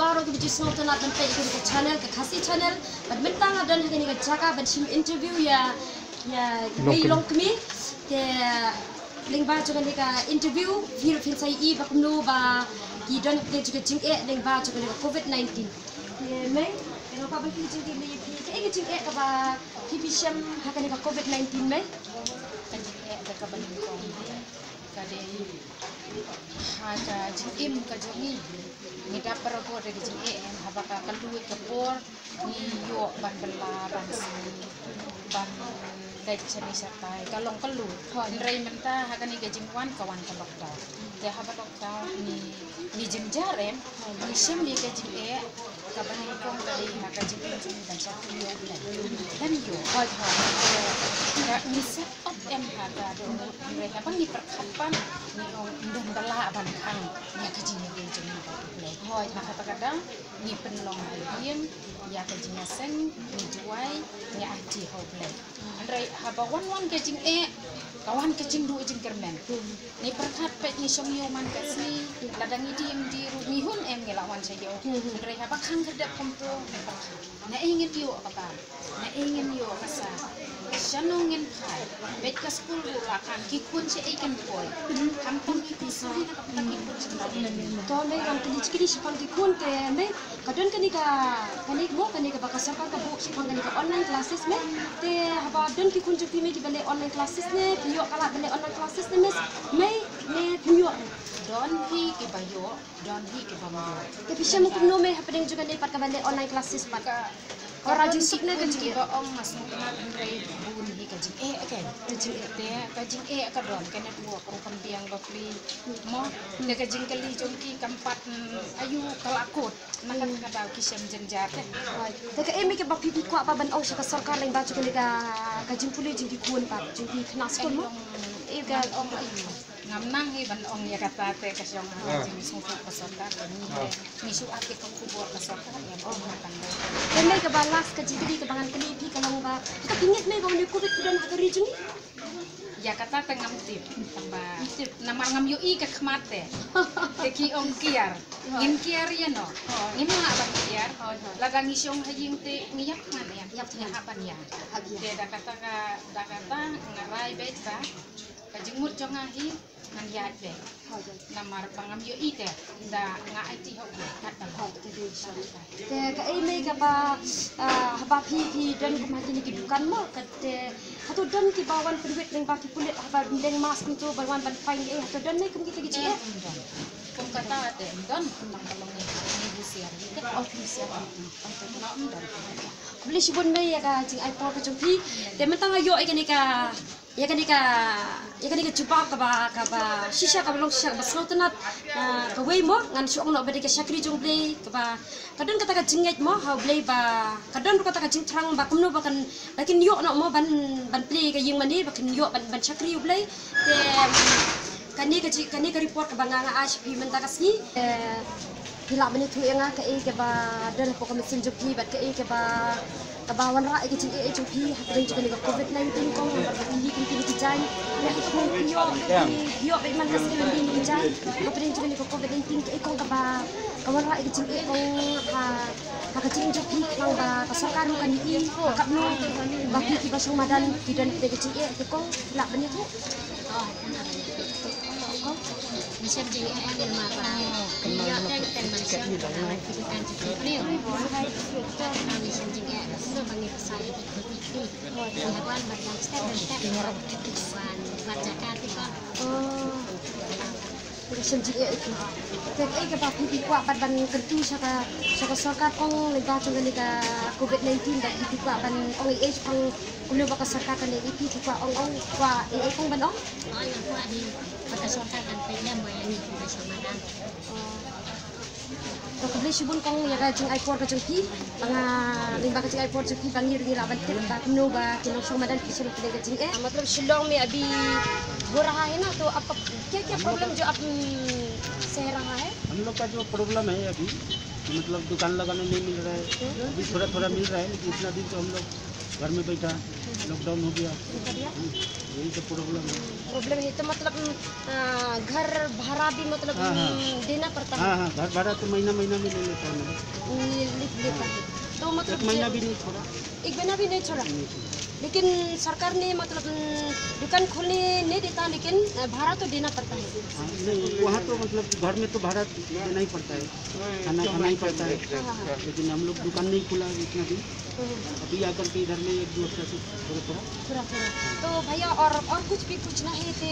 baru ke biji semua tunat dan pay ke channel ke kasih channel bad mentang dan hari ini ke jaga bad sim interview ya long kami ke leng ba juga ni ka interview vir fin sai I ba kumno ba ki don ke juga jing leng ba juga ni COVID-19 ye mai kalau ka ba ki jing ni ke jing ka ba ki bisham hakani ka COVID-19 mai kan jing ka ba ni ko ka de ha jing ka jongi ni da para ko de jing haba ka kalu ke por ni yo ban bela ban ban dek chani satai kalong kalu nrai menta hakani ke jingwan kawan ka lockdown de haba lockdown ni jim jarem ni sem ni ke jing ka bani kong ka dei haka jing ban sa yo dan yo ka ni set up em haka do nrai haba ni perkapan ni on ndon bala ban kang ya ke jing ke jing ka le hoi haka kadang ni penlong diem ya ke jing seng ni juai ni aji ho ble nrai haba wan ke jing kawan ke jing du jing kermen ni perkat pet ni song yo man ke si ladang diem di ni hun em ngelawan sayo nrai haba kang kedap kompro na ingin yo apa na ingin yo kasa shanongin pai bet ka school la kan ki kun se ikan boy kampung itu sih na kapta ki kun se to mai kan kini sipang ki kun te mai kadon kani ka bakasa ka bu sipang kani ka online classes mai te haba don ki kun jupi mai ki bale online classes ne piyo kala bale online classes ne mai ne piyo don hi ke bayo don hi ke bayo te pisha mo kuno mai happening juga ne pat ka bale online classes pat ka rajin sik ne kan jing ong mas na ngai bun hi ka jing kan jing te ka jing ka don kan dua ko kan biang ba fli mo ne ka jing kali jongki kampat ayu kalakut nakan ka daw kisam jenjar te ka emi ke ba pipi ko pa ban ong sa sarkar leng ba chu ka jing puli jing ki kun pa jing ki knas ko mo e ga ong ayu ngamnang hi ban ong ya kata te ka syong jing suka pasarkar ni su ake ka kubur pasarkar ya ong makan dan mai ka balas ka jing ka bangan kali pi kalau ba ka pingit mai ba ni covid dan hari jing ya kata tengam tip tambah namar ngam yo I ka kmate te ki ong kiar ngin kiar ya no ngin ma ban kiar lagang isyong haying te ngiyak man ya yap nya haban ya te da kata ngarai beta ka jingmut jongahi ngan ya be namar pangam yo I te da nga IT ho kata te ka mai ka ba haba pi dan kumati ni ki dukan mo ka te atau don ki bawan perwit leng baki kulit haba leng mas nito bawan ban fine atau don mai kum kita gici kum kata te don tentang kalong ni busiar official boleh sibun mai ya ka jing ai por ka jumpi te mentang ayo ai kani ka ya kani ka cuba ka ba shisha ka belong shisha basno tenat ka wei mo ngan syong no bade ka syakri jung play ka ba kadon kata ka jinget mo ha play ba kadon kata ka jing trang ba kumno ba kan lakin yo no mo ban play ka ying mani ba kan yo ban syakri play te kani ka report ka banga HP mentakasni hilak menit tu yang ka ke ba dan pokok mesin joki bat ke ba kabawan ra ke jing joki hadring juga ni COVID-19 kong ini kini kijai ya ko yo be man kas ni kijai hadring juga ni COVID-19 ke kong kawan ra ke jing kong ha ka jing joki kong ba kasakan kan ni kap no ba ki ba madan kidan ke jing ke kong lak menit tu Bisa jadi yang marah, dia yang termasuk dalam aktivitas beliau. Bisa jadi semua bagi saya itu. Kawan baca step by step, kawan baca kata. Bisa jadi itu. Tapi ke baki di kuat ban kentu saka sarkar kong leba juga ni ka COVID-19 dan di kuat ban ong age pang kuno baka sarkar kan ni pi kuat ong kuat kong ban ong. Oh yang kuat di baka sarkar kan peda mo yang ni bisa madan. To kabli sibun kong ya ka jing ai por ka jing pi banga limba ka jing ai por jing pi bangir ni laban tip ba kuno ba kinong song madan kisah ka jing मतलब शिलोंग में अभी हो रहा है ना तो अब क्या प्रॉब्लम जो आप सह रहा है हम लोग का जो प्रॉब्लम है अभी मतलब दुकान लगाने नहीं मिल रहा है अभी थोड़ा मिल रहा है लेकिन इतना दिन तो हम लोग घर में बैठा, लॉकडाउन हो गया, यही सब प्रॉब्लम है। प्रॉब्लम है तो मतलब घर भाड़ा भी मतलब देना पड़ता है। हाँ, घर भाड़ा तो महीना में ले लेता है। लेता है तो मतलब एक महीना भी नहीं छोड़ा। एक महीना भी नहीं छोड़ा। लेकिन सरकार ने मतलब दुकान खोलने नहीं देता, लेकिन भाड़ा तो देना पड़ता है। नहीं, वहाँ तो मतलब घर में तो भाड़ा देना ही पड़ता है, खाना खाना ही पड़ता है। लेकिन हम लोग दुकान नहीं खुला इतना दिन, अभी आकर के इधर में 1-2 हफ्ते से थोड़ा। तो भैया और कुछ भी पूछना है थे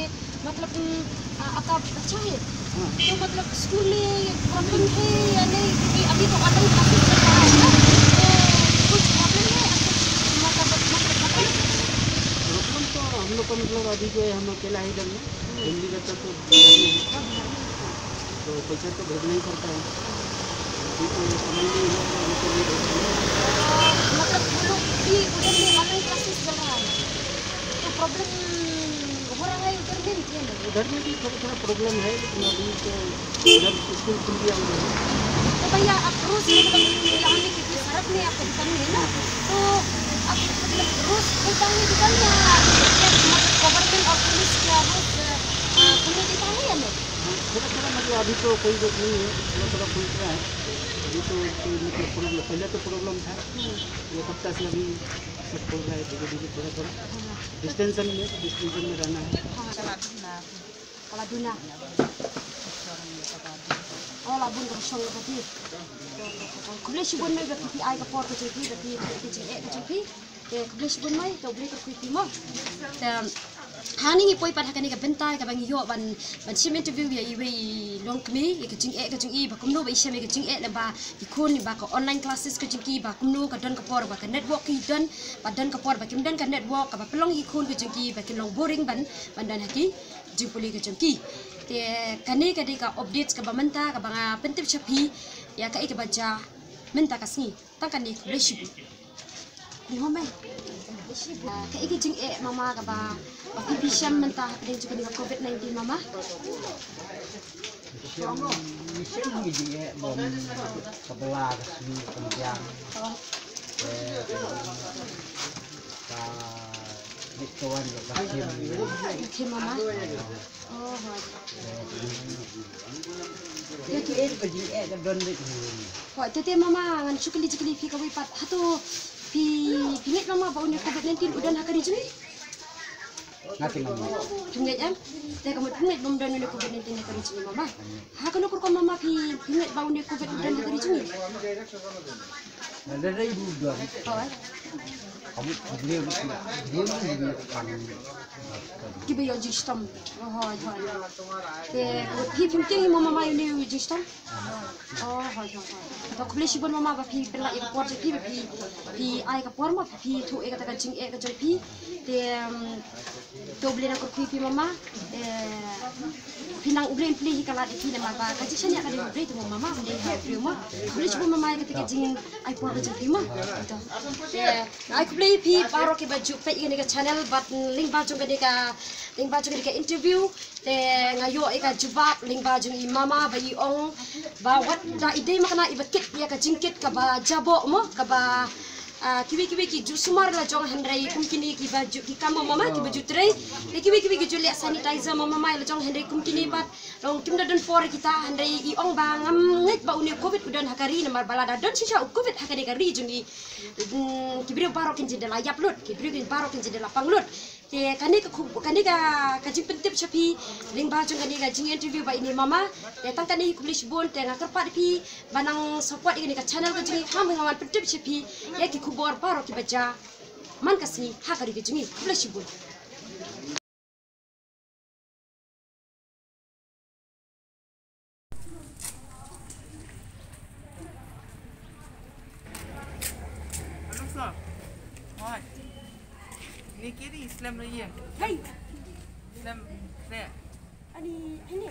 मतलब आपका अच्छा है तो मतलब स्कूल में प्रॉब्लम है या नहीं, क्योंकि अभी तो ऑनलाइन क्लासेस चल रहा है ना, तो कुछ प्रॉब्लम है प्रॉब्लम तो हम लोग का मतलब अभी जो है हम अकेला है इधर में, फैमिली का तो पैसा तो भेजना ही पड़ता है। अभी तो समझ नहीं है मतलब हम लोग भी उधर में ऑनलाइन क्लासेस चल रहा है तो प्रॉब्लम हो रहा है उधर में। उधर में भी थोड़ा प्रॉब्लम है, लेकिन अभी तो इधर स्कूल खुल गया उधर। तो भैया आप रोज मतलब यहाँ में क्योंकि सड़क में आपका दुकान है ना, तो आप मतलब रोज खुलता है दुकान या मतलब गवर्नमेंट और पुलिस क्या रोज खुलने देता है या नहीं? थोड़ा मतलब अभी तो कोई बात नहीं है, थोड़ा खुल रहा है अभी तो मतलब प्रॉब्लम पहले तो प्रॉब्लम था, एक हफ्ता से अभी सब खुल रहा है धीरे थोड़ा डिस्टेंशन में रहना है। Kalau Duna. Oh, labun ke song berarti. Kebelah sibun mai berarti ai ke por ke jadi berarti ke jadi. Kebelah sibun mai to beli ke kuiti mo. Hani ngi poi pat hakani ka bentai ka bangi yo ban sim interview ya iwe long kmi ke jing e ba kumno ba isha me ke jing e le ba ikon ba ka online classes ke jing ba kumno ka don ka por ba ka network ki don ba don ka por ba kim don ka network ka ba pelong ikon ke jing ba ke long boring ban dan haki jing poli ke jing te kani ka di ka updates ka ba menta ka ba pentip chapi ya ka ke baca menta ka sni tan kan ni leshi di home ka iki jing e mama ka ba pipi syam mentah dan juga dengan COVID-19 mama. Syam gini ya bom sebelah kesini kemudian. Diktuan ya Oke mama. Oh. Ya ki bagi ka don dik. Wah, tete mama ngan cukli fi ka wipat hatu pi pingit mama bau ni COVID-19 udah nak kerja ni. Nanti mama. Pingit am. Te kamu pingit bom dan ni COVID-19 nak kerja ni mama. Ha kalau kur mama pi pingit bau ni COVID udah nak kerja ni. Ada ibu don. Oh. Kamu beliau kan Kibe yo jistam. Oh, te pi pingting mama mai ni jistam. Oh, to kble sibon mama ba pi pela ik por pi ai ka por ma pi thu e ka ta jing e ka jol pi te to beli nak pi mama pinang ublen pli kala di pi ma ba ka jishan ya ka di ublen tu mama beli ha pi ma kble sibon mama ka ta jing ai por ka jol pi ma to ai kble pi paro ke baju pe ini ka channel but link baju ka interview te ngayo e ka jubab link baju i mama ba i ong ba wat da ide makna ibakit ya ka jingkit ka ba jabo mo ka ba kiwi ki ju sumar la jong handrai kumkini ki baju ki kama mama ki baju tray le kiwi ki ju le sanitizer mama mai la jong handrai kumkini bat long kim da don for kita handrai i ong ba ngam nget ba uni covid udan hakari namar balada don sisa covid hakari kari jungi kibrio baro kin jede la yap lut kibrio kin baro kin jede la panglut te kani ka jing pentip chapi ling ba jong kani ka jing interview ba ini mama te tang kani kublish bon te ngakar pat pi banang support ini ka channel ka jing ham ngawan pentip chapi ya ki kubor paro ki baca man kasni hakari ka jing kublish bon. Ni kiri Islam lagi ya? Hai, Islam saya. ini.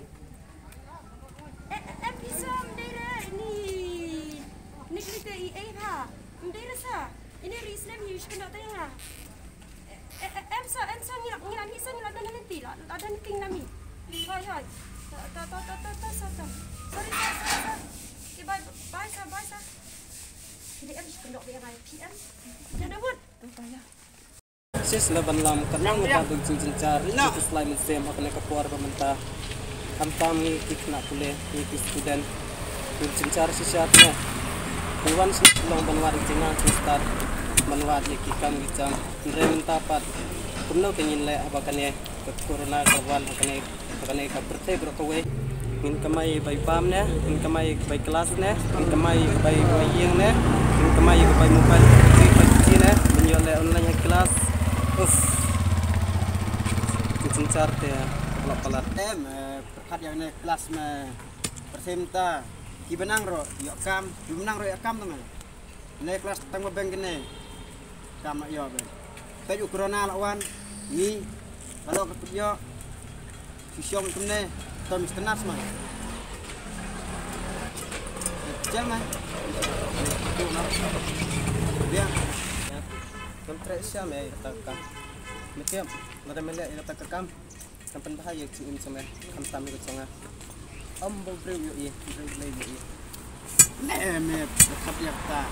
Episode ini kita ha. Mendera sa. Ini Islam use kena tengah. Emsa ngira ada nanti lah. Ada meeting nami. Hai. Sorry. Okay, bye sa. Jadi em kena PM. Jangan buat. Sis laban lam karena mutadug cincar itu selain sem akan kepuar pemerintah kami kikna pule itu student cincar sisiatnya bukan sebelum banwar cingan start banwar ya kikam gicam minta pat kuno pengen le abakannya ke corona kawan akan ka pertek rokowe min kamai bai pamnya min kamai bai kelasnya min kamai bai wayengnya min kamai bai mobile cina menjual online kelas cincar teh pelat perkat yang naik kelas mah persemta ki benang ro yo kam teman naik kelas tang beng kene kam yo be taju corona lawan ni kalau ketep yo sisyong kene tom stenas mah jam mah tu no dia kontrak siam ya katakan macam ada melihat yang katakan sampai bahaya cium sama kam tami ke songa bau breu yo ye breu lay yo ye me berkat ya ta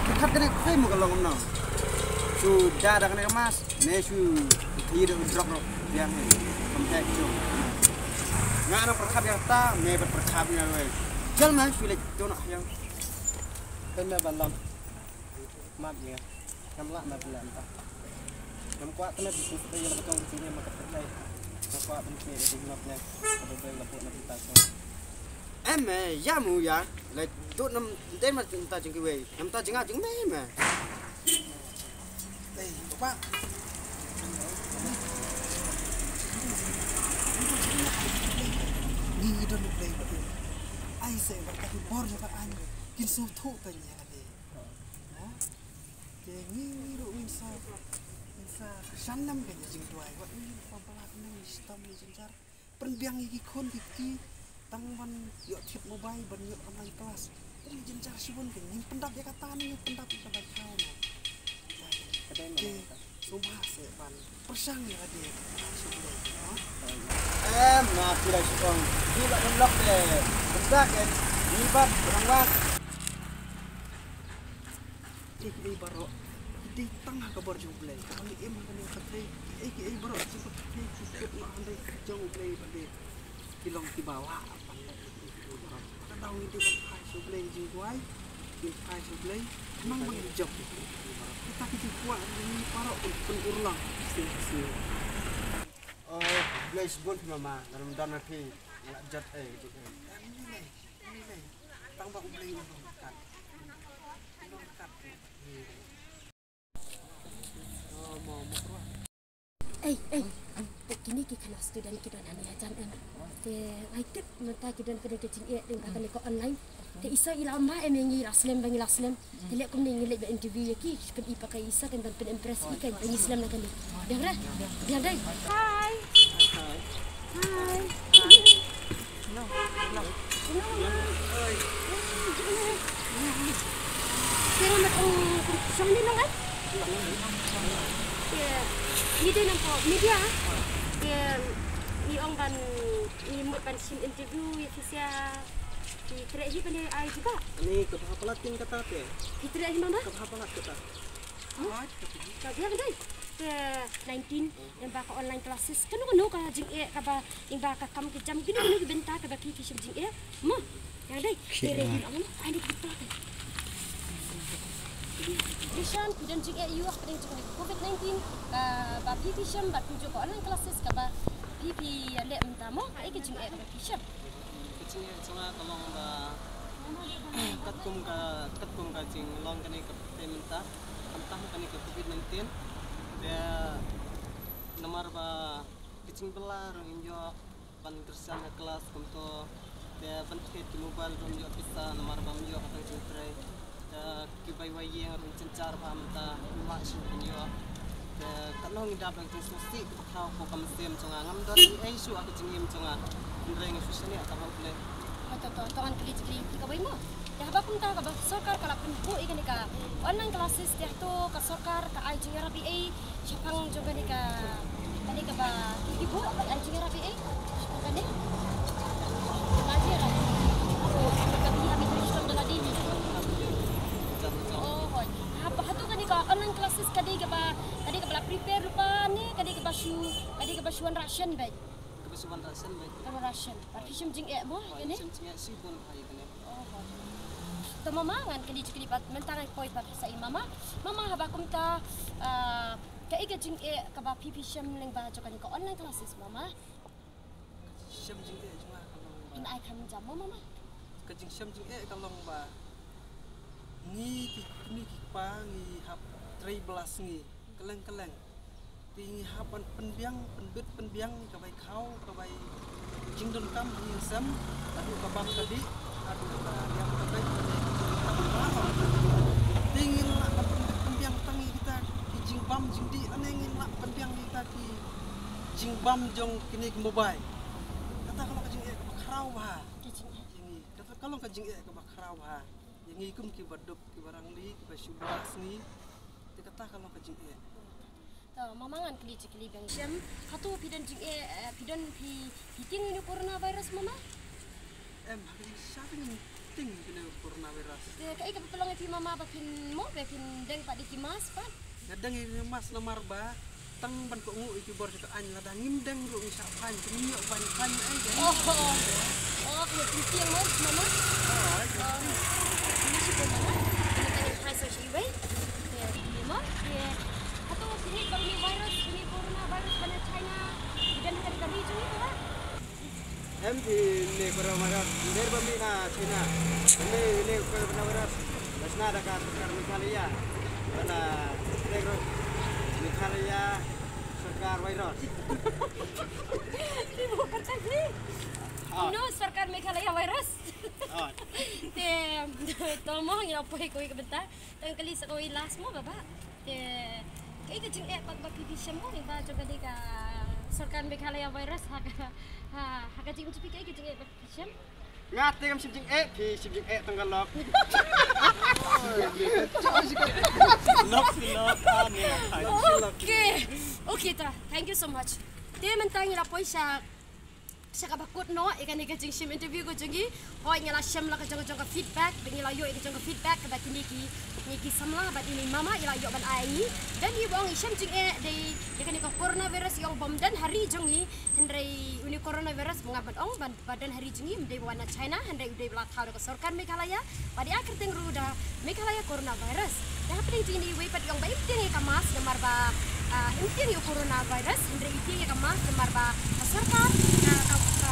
berkat kena kai mo kalong no su jada kena mas ne su hidup drop yang komplek jo ngana berkat ya ta me berkatnya we jal mas su lek to nak yang kena balam mat ya kamla mat lan ta nam kuat kena bisnis dia la betong sini maka terkait kuat benci di nopnya ada bayi lapor nak kita jamu ya le tu nam den ma ta jing ki we nam ta jinga jing me ma pak ni don play ai se ba ka bor ja ka an kin so thu ta nya le ha ke ni ro win sa kesanam kan jing tuai wat ni papalat nang sistem ni jincar penbiang iki kon iki tangwan yo chip mobile ban yo online kelas ini jincar sibun kan ni pendap ya kata ni pendap ka ba kau no kadang sumah se ban persang ya dia sudah mati dah sipong juga unlock deh besar kan libat berangwat iki baru di tengah kabar jublay kali emang kan yang katri baru cukup nak andai jublay pada kilong di bawah apa tahu itu kan jublay jublay hai jublay memang bagi job kita kuat ini para ulang sih jublay sebut mama dalam dana pi nak jat gitu ini tambah jublay kan kini kita kelas student kita nani ajan te aitik mata kita kena kecing dengan akan ko online te isa ilama mengi raslam bangi raslam te lek kum ni lek interview ki kan pakai isa dan pen impress ikan bangi islam nak ni yang dah hai no kira nak sambil nang media nampak media ni orang ban ni mut ban sim interview ya fisia di terakhir kan ai juga ni kepahapalat tin kata te di terakhir mana kepahapalat kata kau dia kan ke 19 yang baka online classes kan ka jing ka ba yang baka kam ke jam gini ni benta ka ba ki jing mo yang dai terakhir orang ai ni kita Vision dan juga iuah pada juga COVID-19 ba vision ba tujuh ko online classes ka ba pipi le mtamo ai ke juga ba vision kecing cuma tolong ba katkum ka jing long kani ka pementa amtah kani ka COVID-19 dia nomor ba kecing belar injo ban kersan kelas kumto dia bentuk di mobile rum jo bisa nomor ba injo katang cintrai kibai wayeng rum cincar pamta mak sinyo kalau ngidap lang tung susti kau ko kamsem conga ngam don ai su aku jingim conga ndreng susani atau boleh atau an kli ka bai mo ya ba pun ta ka ba sarkar kala pun ko ikan ka online classes dia to ka sarkar ka ai jinga rabi ai chapang joga ni ka tadi ka ba ibu ai jinga rabi ai tadi ngajar ka biha mi tulis dalam dini oh apa hatu kan ni ka online classes kadi ka ba prepare lupa ni kadi ka ba shuan Russian baik. Kebesuan rasen baik. Kalau Russian. Tapi jing mo ini. Simcing sibun hai kene. To mama ngan kadi pat mentang koi pat sa mama. Mama haba kum ta ka iga jing ka ba pipi sham leng ba jo kani ka online classes mama. Simcing cuma kalong. In ai kam jam mama. Kajing simcing kalong ba. Ni pa ngi hap 13 ngi keleng ti hapan penbiang ka bai khau ka bai jingdon kam ni sam adu ka bam kadi adu ka yang ka bai tingin la penbiang tangi kita ki jingbam jingdi anengin la penbiang kita ki jingbam jong kini ki mobile kata kalau ka jing ka khrau ba jingi kata kalau ka jing ka khrau ba yang ikum ki baduk ki barang li ki basubas ni ti kata kalau ka jing mama ngan keli bang jam hatu pidan jing pidan pi ting ini coronavirus mama hari shopping ting kena coronavirus kai ka pelong pi mama bakin mo bakin deng pak dikimas pan ngadang ini mas lamar ba tang ban ko ngu iki bor ka an la dangin deng ru isa pan kini yo ban pan ai oh ku ting mo mama ini sih mama ini kan price sih wei mama hatu ini coronavirus bana China dan kali itu lah em thì ne coronavirus der bami na China ne coronavirus basna dakat sarkar Meghalaya bana negro Meghalaya sarkar virus ini bukan sih no sarkar Meghalaya virus te tomo ngira poi koi kebenta tang kali sakoi las mo baba te kai ka jing pat ba pipi shamo ni ba joga deka sarkar Meghalaya virus ha jing uci kai ka jing pat sham ngate kam simjing simjing tanggalok okay tra thank you so much te mentang ila poi sa kabakut no ikan ika jing sim interview ko jingi hoi ngala sham la ka jong feedback bengila yo ika jong feedback ka batini ki samla bat ini mama ila yo ban ai dan i bong sham jing de ikan ika coronavirus yang bom dan hari jongi hendrei uni coronavirus bunga ban ong ban badan hari jingi mde wana China hendrei ude bla thau ka sarkar Meghalaya pada akhir teng ruda Meghalaya coronavirus dah penting jingi we pat yang baik ting ka mas gamar ba inting yo coronavirus hendrei ting ka mas gamar ba sarkar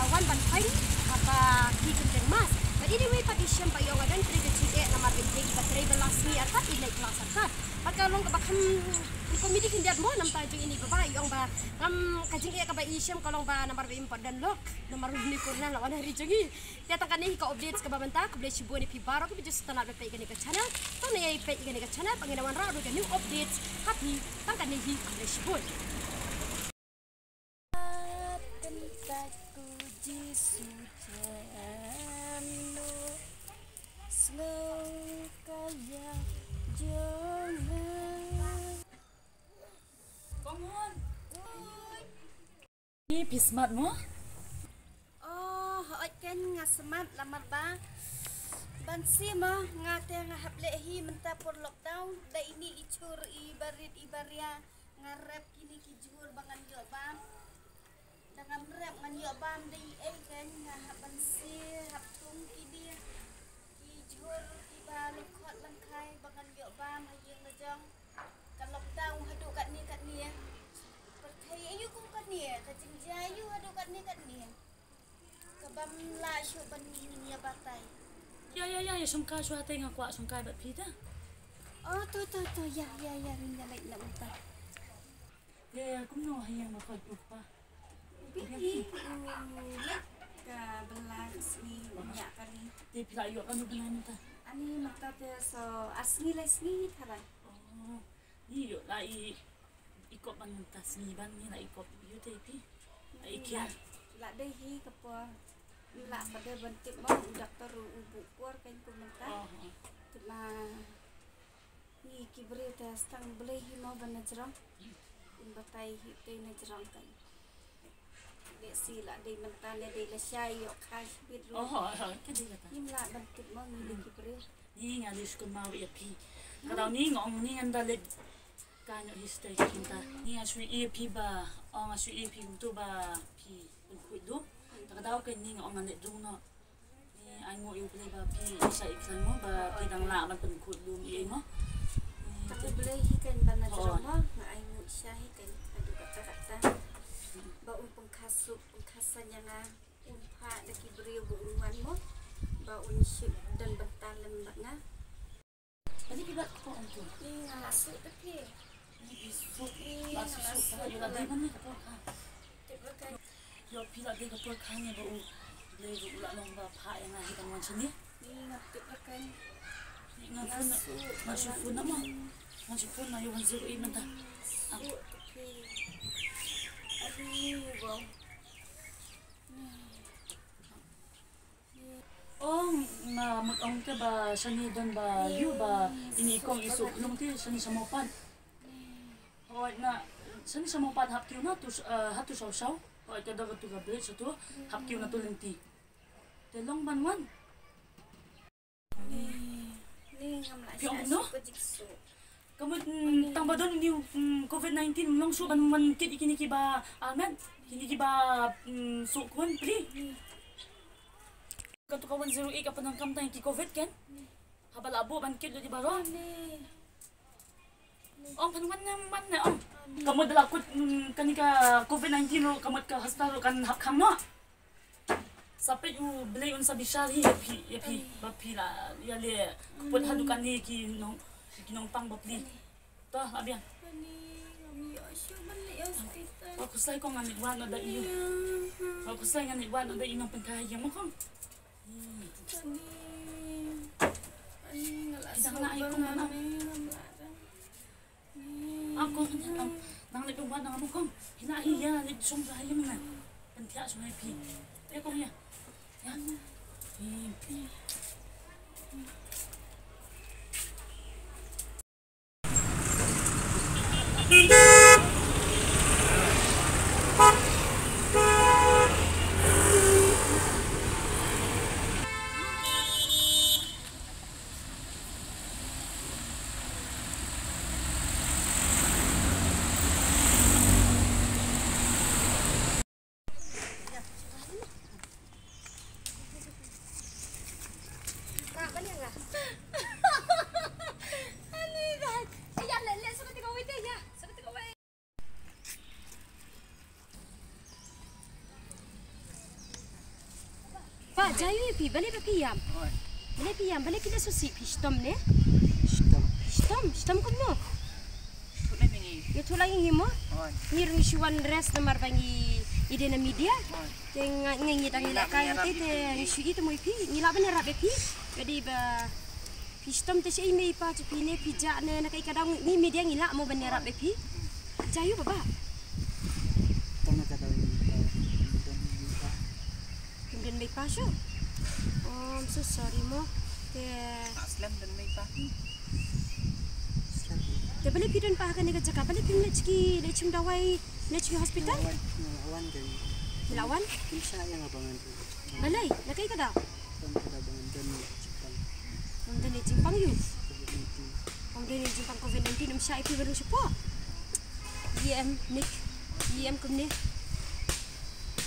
wan ban pain apa kikenteng mas but anyway pati siyam pa yung adan tri de namar bintik ba tri belas ni arta ilay kelas arta pagkalong ka bakam komedi kindiat mo nam tayo ini ba yung ba ngam kajing ka ba isyam kalong ba namar import dan lok namar ni kurna lawan hari jengi tiatang kanih ka updates ka babanta ka bless buani pi baro ka bijus tanap pa igani ka channel to na ay pa igani ka channel panginawan ra do new updates happy tang kanih ka bless buani Ni pismat mo? Oh, hoy ken nga semat lamar ba? Bansi mo nga te nga hablehi menta por lockdown da ini icur ibaria nga rep kini kijur bangan yo bam. Dengan rep ngan yo bam dai ken nga bansi haptung kini kijur iba lokot langkai bangan yo bam hayeng ngejong ka lockdown hadu kat ni ya. Ayu ko kat ni kajing jayu hadu kat ni kabam la shu ban niya batay Ya, sungka shu hate nga kwa sungka bat pita. Oh to ya rin ya like na uta. Ya, kumno hayang makot pa. Bihi ka belas ni nya kali. Di pila yo kan udan ta. Ani mata te so asli lesni tharan. Oh, ni yo lai ikop ban tas ni ban ni la ikop yo te pi. Ai kia. La dei hi kapo la pada bentik mo doktor ubu kuar kan ko menta. Tuma ni kibre ta stang beli hi mo ban najrang. Batai hi te najrang kan. De sila de menta ne de la syai yo khash bit ru. Ke di kata. Ni la bentik mo ni kibre. Ni nga dis kun mau ya pi. Kadang ni ngong ni nganda le kanya histay kita ni asui pi ba ang asui pi tu ba pi kuit do takadaw kay ni ang ane do no ni ay mo yung play ba pi sa iksan mo ba pi dang la man kuit do i mo Tapi boleh hikan bana drama na ay mo siya hikan adu kata-kata ba pengkasuk pengkasanya nga unpa laki beriu buungan mo ba unsyip dan bentalan nga Tadi kita ko ang to ni ngalasu tapi Masuk yung lagay man ni kapor ka. Yo pila de kapor ka niya ba le ula long ba pa yang nga hitan man sini. ni ngapit akan Masuk na mo. Masuk na yung 108 man ta. tapi aduh wow Oh, mag-ang ka ba sani don ba yu ba ini kong isuk nung ti sani sa mopad. Oh, na sani sa mopad hapkiw na to hatu saw. Oh, kada ka to gabi sa to hapkiw na to lenti. Telong banwan. ni ngamla Piong, siya no? ko jikso Kamot tang ba don yung COVID-19 long so ban man kit ikiniki ba Ahmed kiniki ba sukon pri. Kanto ka 108 ka panang kamtang ki COVID ken. Habalabo ban kit di baro. ni Oh, kanuman naman na oh. Kamot dalakot kanika COVID-19 ro kamot ka hospital kan hakhang no. Sapit u belay un sa bishari yapi bapila yale kupot hadukan ni ki nong kinong pang bapli. To abian. ni kami asyo balik hospital Ako say ko nga nigwan na da iyo. Ako say nga nigwan na da inong pagkahaya mo kong. ani ngalasu Idang na ay kong manang. Ako nang nagduwa na mo kong. Hinahiya ni song bahaya mo na. Pantiya so happy. Ay ko niya. Ya. Pak jayu pi balik piyam. Balik kita susi pistom ne. Pistom kumo. Tulay mingi. Yo tulay ngimo. Oy. Ngirang isuan res namar bangi ide na media. Teng ngi dang ila kaya te isu itu mo pi ngila ban rabe pi. Jadi ba pistom te sei mei pa pi ne pija ne na kai kadang ni media ngila mo ban rabe pi. Jayu baba. Tama ka daw yung Kemudian may pa siya. Oh, I'm so sorry mo. Aslam dan may pa. Te balik pidon pa ka ni ka jaka balik pin lechki lechum dawai lechki hospital. awan kan Lawan. bisa yang abangan tu. Balai, nakai ka da. Tama ka daw abangan dan cipang Ondan ni jimpang yu. COVID-19. Ondan ni jimpang COVID-19 nam siya ipi baru siya po. Nick. Kum ni.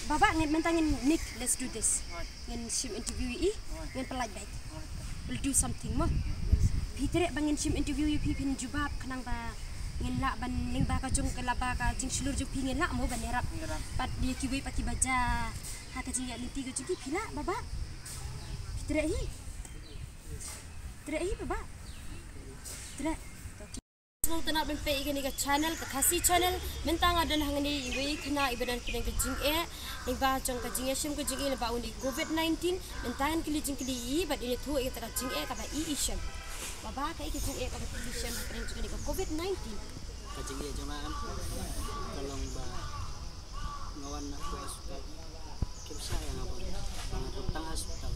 Baba ngen mentangin Nick, let's do this. Ngen sim interview ngen pelaj baik. We'll do something mo. Pitre bangin sim interview pipin jubab kanang ba ngen la ban ning ba ka jung kala ba ka jing sulur jung pingin la mo ban erap. Pat dia kibai paki baja. Ha ka jing ya linti ka jung pila baba. Pitre baba. Pitre Nang tanap mempe ikan ni channel kasi channel mentang ada hang ni iwe kena ibadan kena kejing ni ba jong kejing sim kejing ni ba undi COVID-19 mentangan kili jing kili bad ini tu ikata kejing ka ba isyam baba ka kejing ka ba isyam kena jing ni COVID-19 Kajing ya jangan tolong ba ngawan na ko hospital. Kimsa yang abang bangat utang hospital.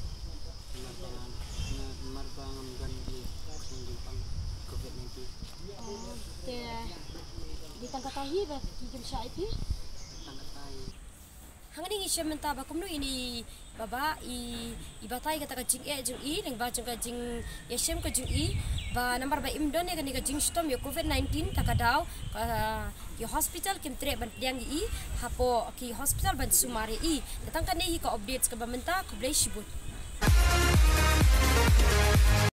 Marbang ganti pang COVID-19. oh te ditangkatahi ba kijim sa IP Tangkatai. hang ni isyam menta ba kumno ini baba ibatay kata kejing jing ning ba jong kejing yesem kejing ba number ba imdon ya kanika jingstom yo COVID-19 takadaw ki hospital kim tre ban diang i hapo ki hospital ban sumari i datang kan hi ka updates ka bamenta ku blay shibut